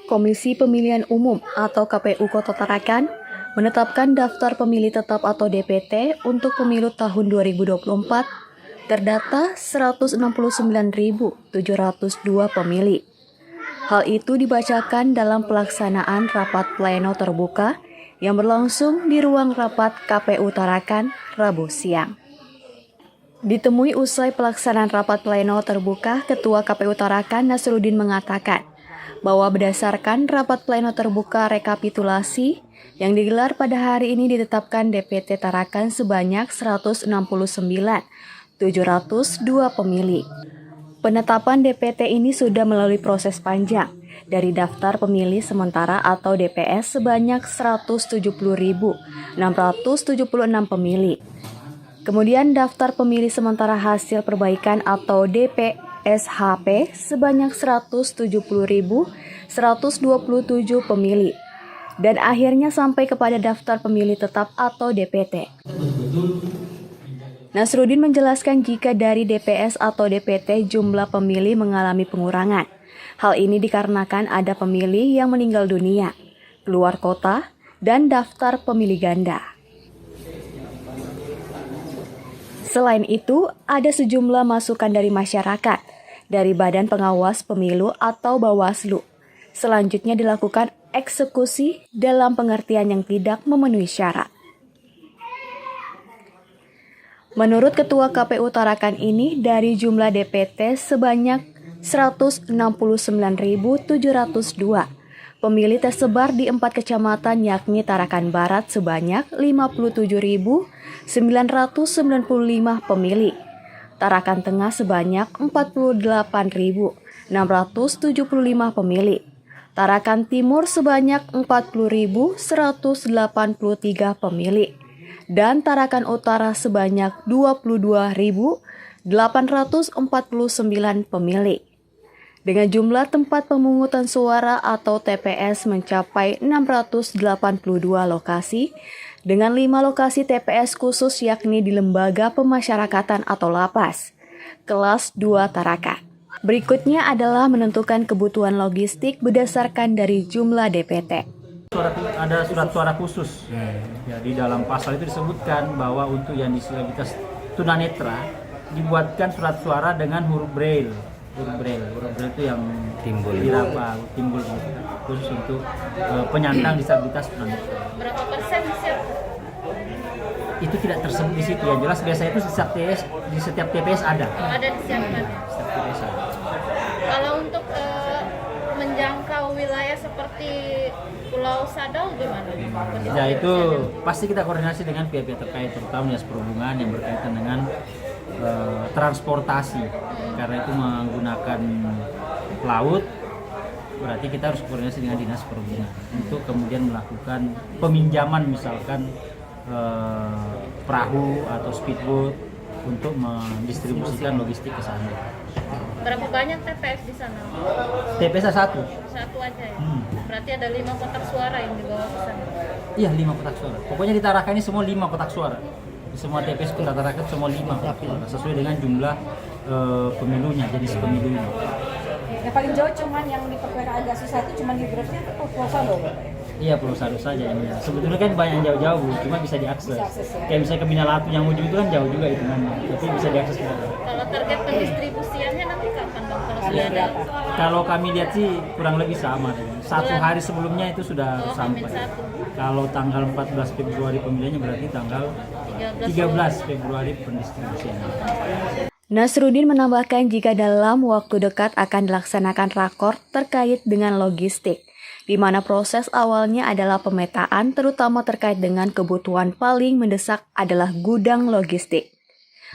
Komisi Pemilihan Umum atau KPU Kota Tarakan menetapkan daftar pemilih tetap atau DPT untuk pemilu tahun 2024 terdata 169.702 pemilih. Hal itu dibacakan dalam pelaksanaan rapat pleno terbuka yang berlangsung di ruang rapat KPU Tarakan Rabu siang. Ditemui usai pelaksanaan rapat pleno terbuka, Ketua KPU Tarakan Nasruddin mengatakan bahwa berdasarkan rapat pleno terbuka rekapitulasi yang digelar pada hari ini ditetapkan DPT Tarakan sebanyak 169.702 pemilih. Penetapan DPT ini sudah melalui proses panjang dari daftar pemilih sementara atau DPS sebanyak 170.676 pemilih. Kemudian daftar pemilih sementara hasil perbaikan atau DPSHP sebanyak 170.127 pemilih. Dan akhirnya sampai kepada daftar pemilih tetap atau DPT. Nasruddin menjelaskan jika dari DPS atau DPT jumlah pemilih mengalami pengurangan. Hal ini dikarenakan ada pemilih yang meninggal dunia, keluar kota, dan daftar pemilih ganda. Selain itu, ada sejumlah masukan dari masyarakat, dari Badan Pengawas Pemilu atau Bawaslu. Selanjutnya dilakukan eksekusi dalam pengertian yang tidak memenuhi syarat. Menurut Ketua KPU Tarakan ini, dari jumlah DPT sebanyak 169.702, pemilih tersebar di 4 kecamatan yakni Tarakan Barat sebanyak 57.995 pemilih, Tarakan Tengah sebanyak 48.675 pemilih, Tarakan Timur sebanyak 40.183 pemilih, dan Tarakan Utara sebanyak 22.849 pemilih. Dengan jumlah tempat pemungutan suara atau TPS mencapai 682 lokasi, dengan 5 lokasi TPS khusus yakni di Lembaga Pemasyarakatan atau Lapas, kelas 2 Tarakan. Berikutnya adalah menentukan kebutuhan logistik berdasarkan dari jumlah DPT. Ada surat suara khusus. Ya, di dalam pasal itu disebutkan bahwa untuk yang disabilitas tunanetra dibuatkan surat suara dengan huruf braille. Huruf braille itu yang timbul gitu, khusus untuk penyandang disabilitas tunanetra. Berapa persen siap? Itu tidak tersebut di situ. Yang jelas biasanya itu di setiap TPS ada. Ada disiapkan. Setiap TPS ada. Kalau untuk menjangkau wilayah seperti Pulau Sadau gimana? Ya itu pasti kita koordinasi dengan pihak-pihak terkait, terutama Dinas Perhubungan yang berkaitan dengan transportasi. Karena itu menggunakan laut, berarti kita harus koordinasi dengan Dinas Perhubungan untuk kemudian melakukan peminjaman misalkan perahu atau speedboat untuk mendistribusikan logistik ke sana. Berapa banyak TPS di sana? TPS satu aja ya? Berarti ada 5 kotak suara yang dibawa ke sana? Iya, 5 kotak suara. Pokoknya di Tarakan ini semua 5 kotak suara. Di semua TPS Kota Tarakan semua 5 kotak suara, sesuai dengan jumlah pemilunya, jenis pemilunya. Yang paling jauh cuman yang diperkirakan agak susah itu cuman di Grosnya atau Pulau Sadau? Iya, Pulau Sadau saja ini. Sebetulnya kan banyak jauh-jauh, cuma bisa diakses. Ya. Kayak misalnya ke Binalatu yang ujung itu kan jauh juga itu kan, tapi bisa diakses juga. Kalau target pendistribusiannya nanti kapan dong? Kalau sudah ada? Kalau kami lihat sih kurang lebih sama. Satu hari sebelumnya itu sudah sampai. Kalau tanggal 14 Februari pemilihannya berarti tanggal 13 Februari pendistribusiannya. Nasruddin menambahkan jika dalam waktu dekat akan dilaksanakan rakor terkait dengan logistik, di mana proses awalnya adalah pemetaan terutama terkait dengan kebutuhan paling mendesak adalah gudang logistik.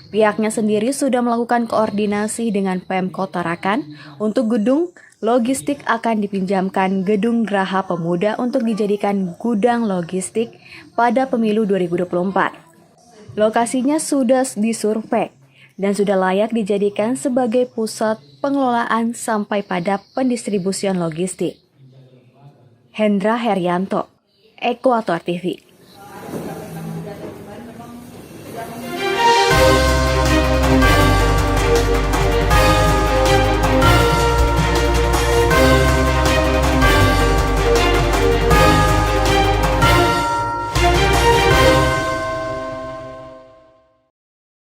Pihaknya sendiri sudah melakukan koordinasi dengan Pemkot Tarakan untuk gedung logistik akan dipinjamkan Gedung Graha Pemuda untuk dijadikan gudang logistik pada pemilu 2024. Lokasinya sudah disurvei dan sudah layak dijadikan sebagai pusat pengelolaan sampai pada pendistribusian logistik. Hendra Herianto, Ekuator TV.